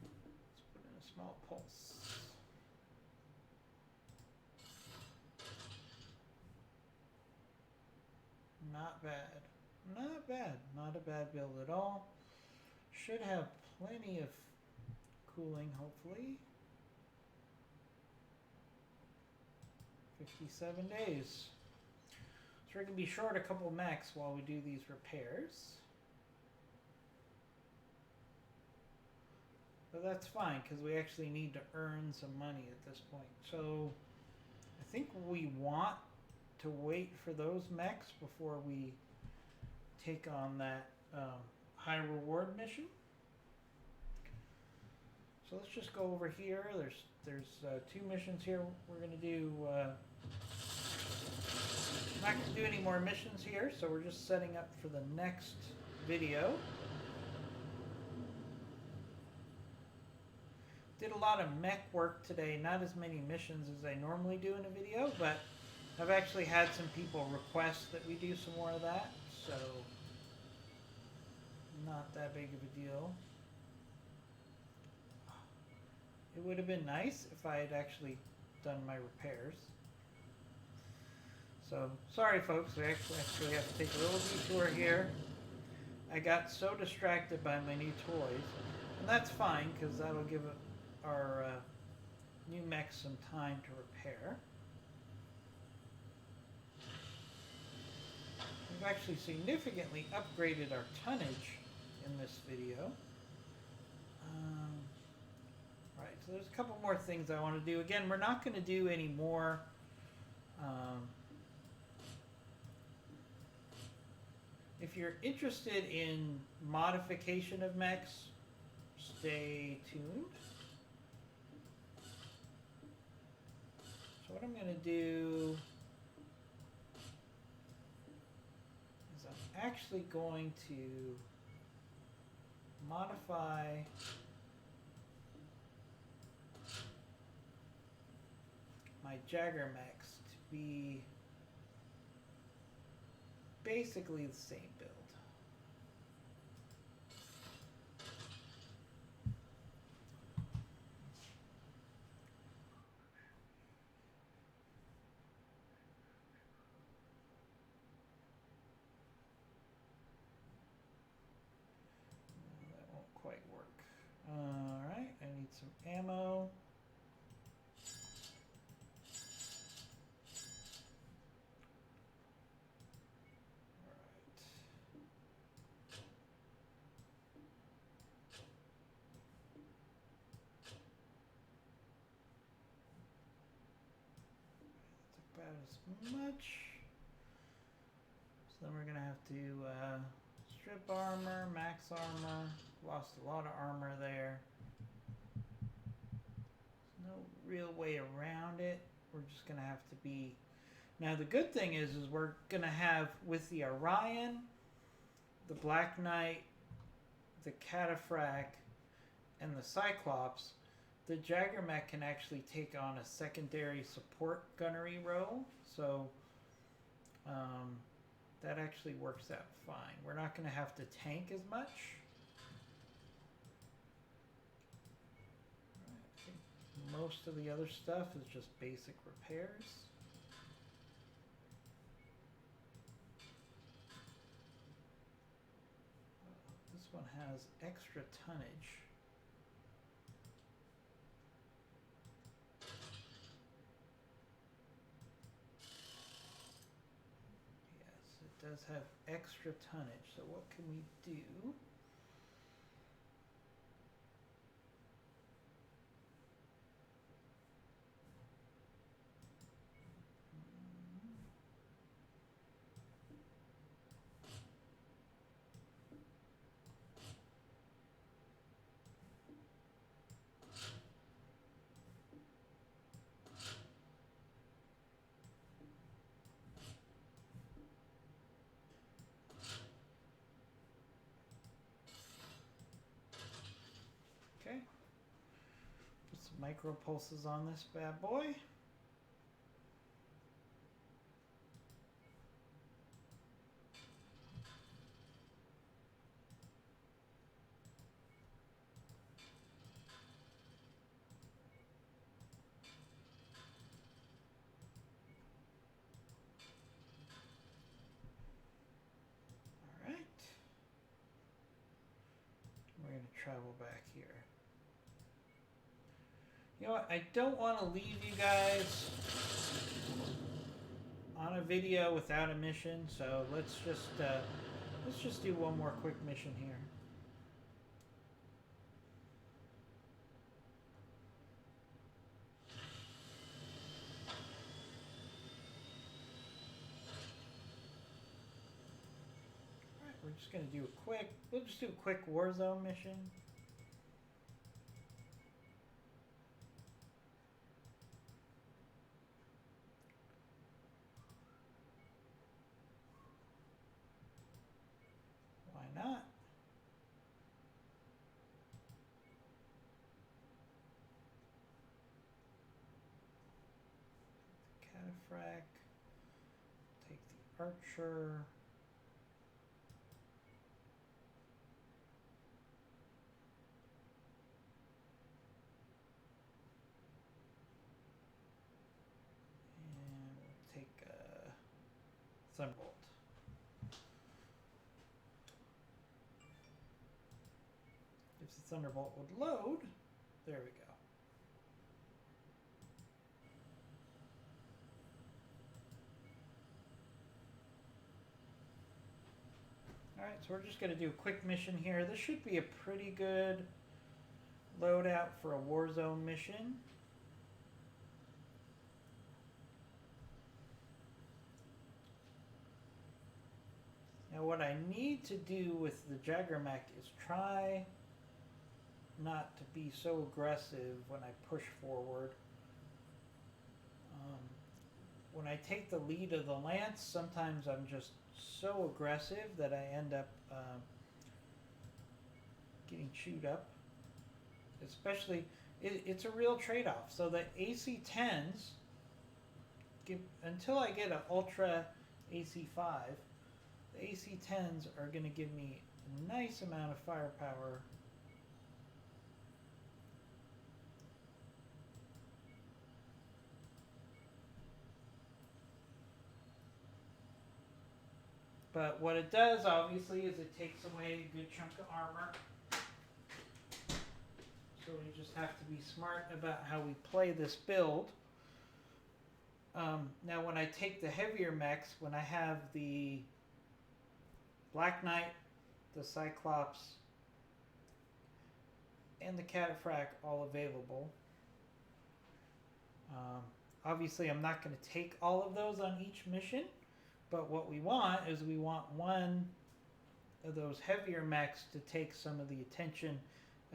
S1: Let's put in a small pulse. Not bad. Not bad. Not a bad build at all. Should have plenty of cooling, hopefully. 57 days. So we're going to be short a couple mechs while we do these repairs. But that's fine, because we actually need to earn some money at this point. So I think we want to wait for those mechs before we take on that high reward mission. So let's just go over here. There's 2 missions here. We're going to do... I'm not going to do any more missions here, so we're just setting up for the next video. Did a lot of mech work today, not as many missions as I normally do in a video, but I've actually had some people request that we do some more of that, so not that big of a deal. It would have been nice if I had actually done my repairs. So, sorry folks, we actually have to take a little detour here. I got so distracted by my new toys, and that's fine, because that'll give our new mech some time to repair. We've actually significantly upgraded our tonnage in this video. Right, so there's a couple more things I want to do. Again, we're not going to do any more if you're interested in modification of mechs, stay tuned. So what I'm going to do is I'm actually going to modify my Jagger mechs to be basically the same build. That won't quite work. Alright, I need some ammo. About as much. So then we're gonna have to strip armor, max armor. Lost a lot of armor there. There's no real way around it. We're just gonna have to be. Now the good thing is we're gonna have with the Orion, the Black Knight, the Cataphract, and the Cyclops. The Jagger mech can actually take on a secondary support gunnery role, so that actually works out fine. We're not going to have to tank as much. I think most of the other stuff is just basic repairs. This one has extra tonnage. Does have extra tonnage, so what can we do? Okay. Put some micro pulses on this bad boy. All right. We're going to travel back here. You know what? I don't want to leave you guys video without a mission, so let's just do one more quick mission here. Alright, we're just gonna do we'll just do a quick Warzone mission. Why not? Cataphract. Take the archer. And we'll take Thunderbolt. If the Thunderbolt would load, there we go. Alright, so we're just going to do a quick mission here. This should be a pretty good loadout for a Warzone mission. Now what I need to do with the Jaggermech is try not to be so aggressive when I push forward. When I take the lead of the Lance, sometimes I'm just so aggressive that I end up getting chewed up. Especially, it's a real trade-off. So the AC-10s, until I get an Ultra AC-5, the AC-10s are going to give me a nice amount of firepower. But what it does, obviously, is it takes away a good chunk of armor. So we just have to be smart about how we play this build. Now when I take the heavier mechs, when I have the Black Knight, the Cyclops, and the Cataphract all available. Obviously I'm not going to take all of those on each mission, but what we want is we want one of those heavier mechs to take some of the attention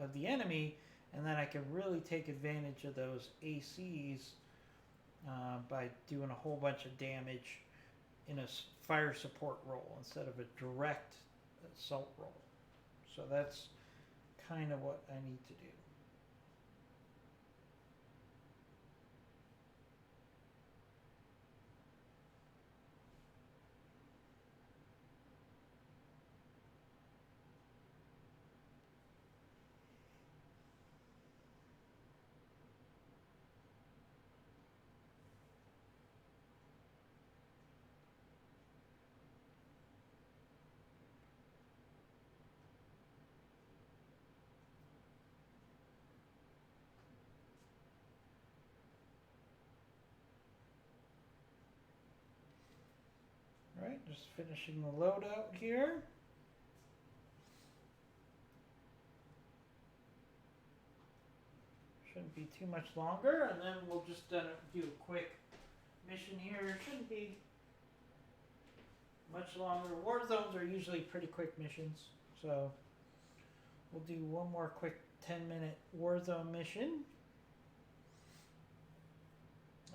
S1: of the enemy, and then I can really take advantage of those ACs by doing a whole bunch of damage in a fire support role instead of a direct assault role. So that's kind of what I need to do. Alright, just finishing the loadout here. Shouldn't be too much longer, and then we'll just do a quick mission here. It shouldn't be much longer. War zones are usually pretty quick missions, so we'll do one more quick 10-minute Warzone mission.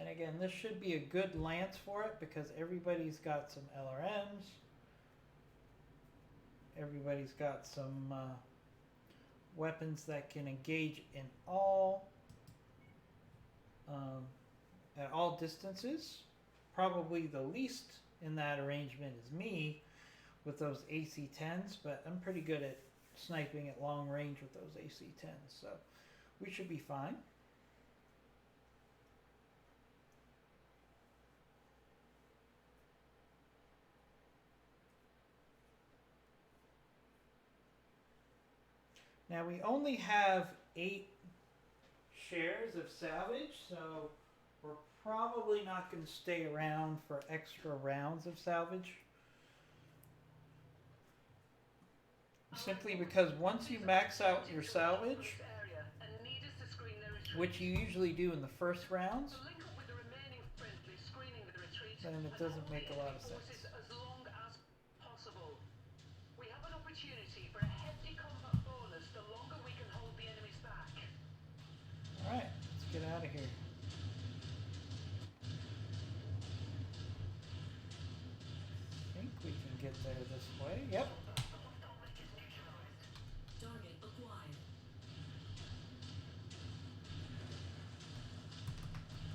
S1: And again, this should be a good lance for it because everybody's got some LRMs. Everybody's got some weapons that can engage in at all distances. Probably the least in that arrangement is me with those AC-10s, but I'm pretty good at sniping at long range with those AC-10s, so we should be fine. Now we only have 8 shares of salvage, so we're probably not going to stay around for extra rounds of salvage. Simply because once you max out your salvage, which you usually do in the first rounds, then it doesn't make a lot of sense.
S3: As long as possible. We have an opportunity for a hefty combat bonus the longer we can hold the enemies back.
S1: Alright, let's get out of here. I think we can get there this way. Yep.
S2: Target acquired.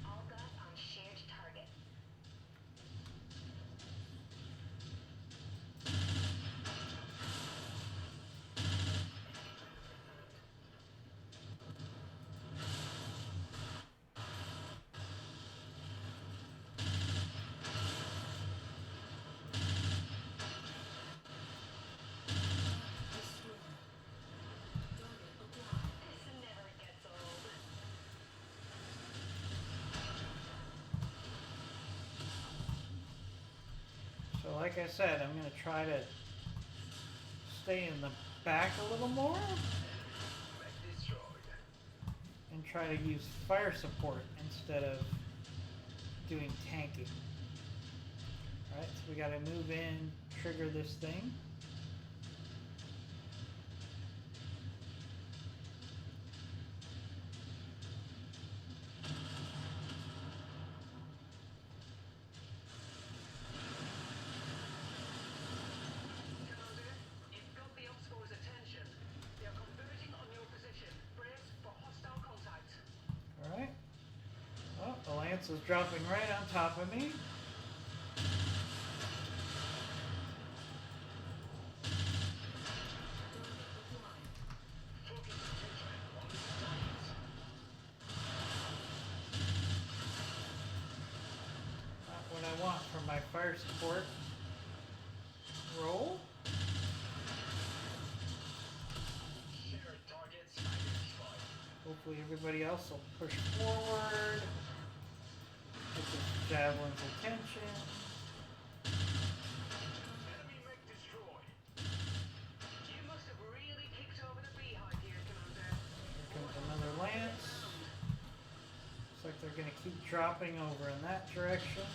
S3: All guns on shared target.
S2: Destroyed. Target acquired.
S3: This never gets old.
S1: So like I said, I'm going to try to stay in the back a little more
S4: Mech destroyed.
S1: and try to use fire support instead of doing tanking. Alright, so we got to move in, trigger this thing.
S3: Commander, you've got the Ops Force attention. They are converging on your position. Brace for hostile contact.
S1: Alright. Oh, the lance is dropping right on top of me.
S2: Target acquired.
S4: Focus attention on these targets.
S1: Not what I want from my fire support roll.
S4: Shared targets identified.
S1: Hopefully everybody else will push forward. Get this javelin's attention.
S4: Enemy mech destroyed.
S3: You must have really kicked over the beehive here, Commander.
S1: Here comes another lance. Looks like they're gonna keep dropping over in that direction.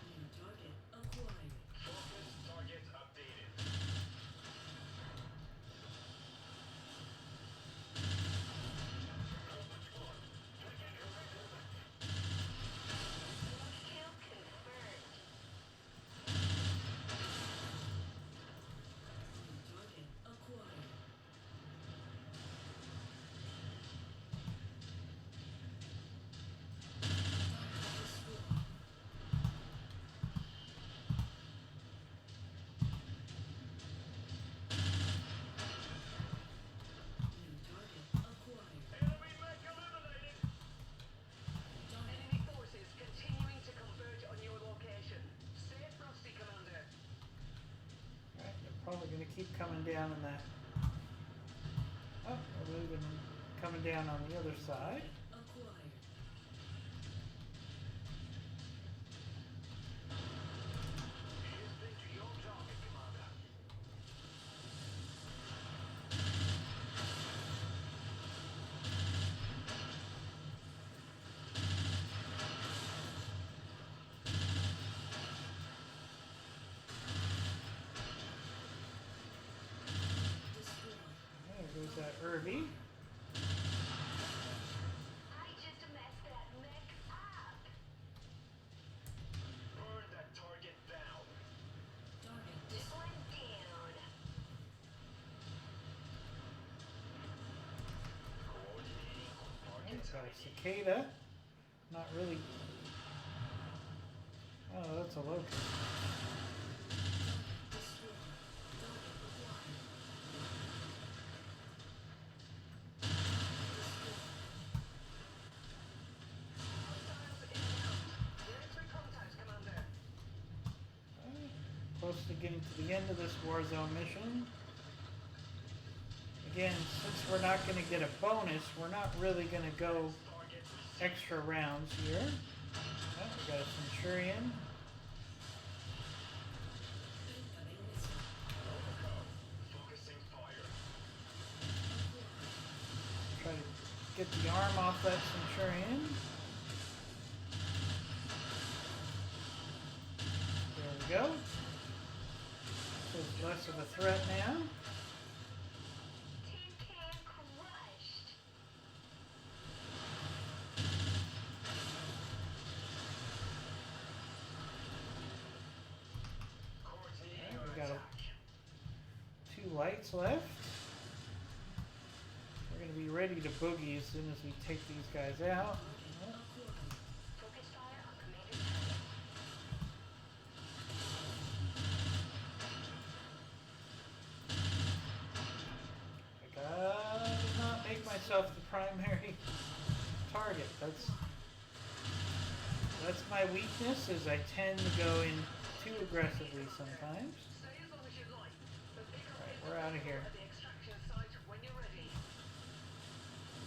S2: New target acquired.
S4: Focus target updated.
S3: Kill confirmed.
S2: New target acquired. Target destroyed. New target acquired.
S4: Enemy mech eliminated.
S2: Target
S3: Enemy forces continuing to converge on your location. Stay frosty, Commander.
S1: Alright, they're probably gonna keep coming down in that. Oh, they're moving, coming down on the other side.
S2: acquired.
S4: Listening to your target, Commander.
S2: Destroyed.
S1: There goes that Irby.
S3: I just messed that mech up.
S4: Burn that target down.
S2: Target
S3: This
S2: destroyed.
S3: one down.
S4: Coordinating on target
S1: Got a
S4: ID.
S1: cicada. Not really. Oh, that's a locust.
S2: Destroyed. Target acquired.
S3: Hostiles inbound. Ready for contact, Commander.
S1: Alright, close to getting to the end of this war zone mission. Again, since we're not going to get a bonus, we're not really going to go
S4: Target received.
S1: extra rounds here. Oh, we got a Centurion.
S2: Incoming missile.
S4: Focusing fire.
S2: Acquired.
S1: Try to get the arm off that Centurion. There we go. So it's less of a threat now.
S3: Tin can crushed.
S4: Coordinating
S1: Alright,
S4: our
S1: we got
S4: attack.
S1: 2 lights left. We're going to be ready to boogie as soon as we take these guys out. Oh,
S2: Acquired.
S3: Focus fire on commander's target.
S1: I gotta not make myself the primary target. That's my weakness, is I tend to go in too aggressively sometimes.
S3: Stay as long as you like, but pick up
S1: Alright,
S3: the
S1: we're out of here.
S3: at the extraction site when you're ready.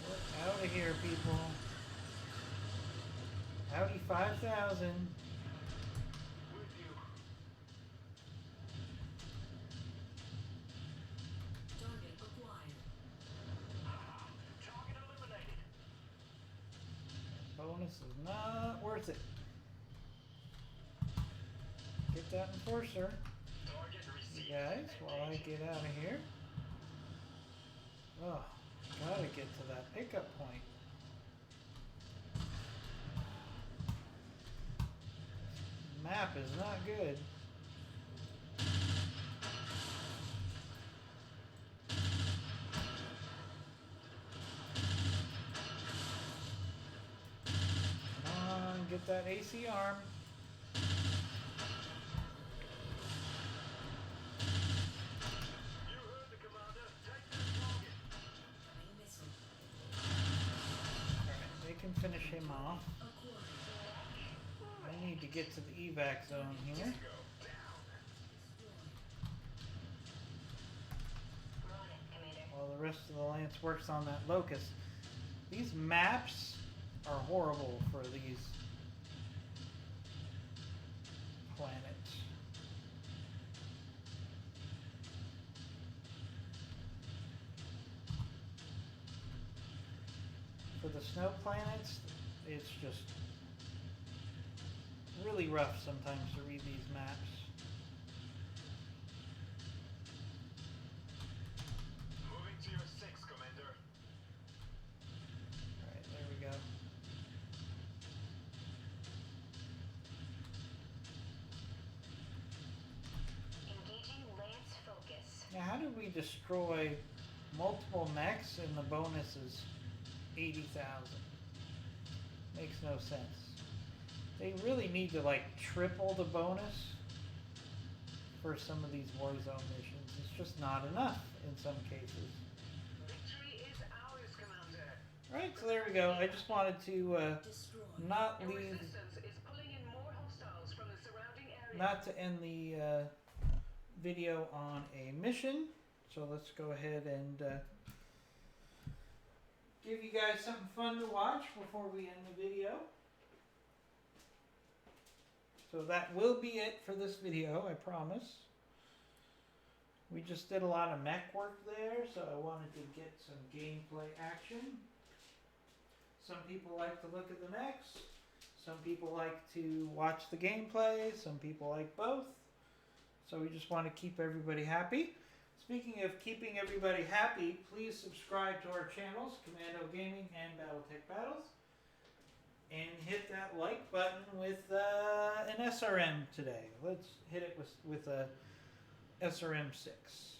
S1: We're out of here, people. Howdy 5,000.
S4: With you.
S2: Target acquired.
S4: Target eliminated.
S1: Bonus is not worth it. Get that enforcer,
S4: Target
S1: you
S4: received.
S1: guys, while I get out of here. Oh, gotta get to that pickup point. Map is not good. Come on, get that AC arm.
S4: You heard the commander. Take that target.
S2: Incoming missile.
S1: Alright, they can finish him off.
S2: Acquired.
S1: I need to get to the evac zone here.
S4: Go down.
S2: Destroyed.
S3: We're on it, commander.
S1: While the rest of the Lance works on that locust. These maps are horrible for these planets. For the snow planets, it's just really rough sometimes to read these maps.
S4: Moving to your 6, commander.
S1: Alright, there we go.
S3: Engaging Lance focus.
S1: Now, how did we destroy multiple mechs and the bonus is 80,000? Makes no sense. They really need to like triple the bonus for some of these Warzone missions. It's just not enough in some cases.
S3: Victory is ours, commander.
S1: Right, so there we go. I just wanted to
S2: Destroyed.
S1: not
S3: Your
S1: leave,
S3: resistance is pulling in more hostiles from the surrounding area.
S1: not to end the video on a mission. So let's go ahead and give you guys something fun to watch before we end the video. So that will be it for this video, I promise. We just did a lot of mech work there, so I wanted to get some gameplay action. Some people like to look at the mechs. Some people like to watch the gameplay. Some people like both. So we just want to keep everybody happy. Speaking of keeping everybody happy, please subscribe to our channels, Commando Gaming and Battletech Battles. And hit that like button with an SRM today. Let's hit it with a SRM 6.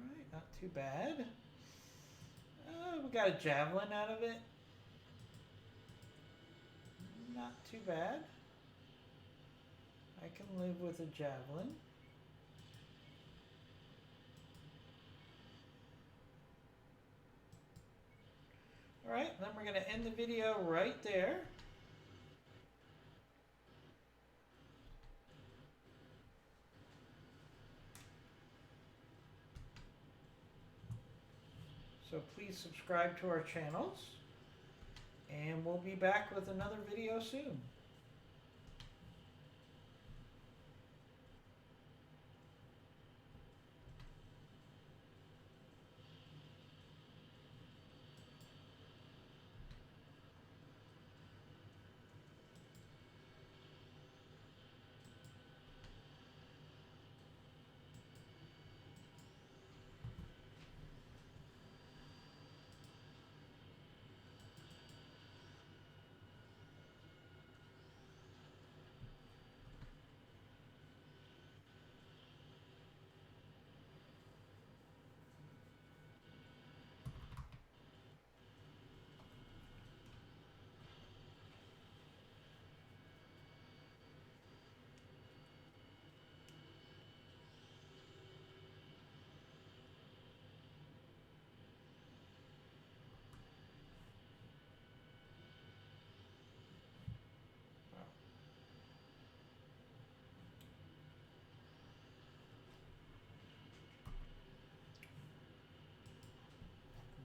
S1: Alright, not too bad. We got a javelin out of it. Not too bad. I can live with a javelin. Alright, then we're going to end the video right there. So please subscribe to our channels. And we'll be back with another video soon.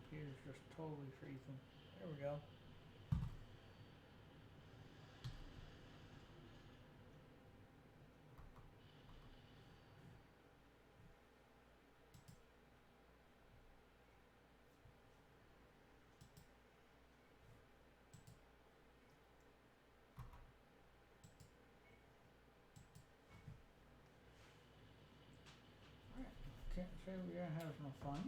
S1: Computer's just totally freezing. There we go. Alright, can't say we are having no fun.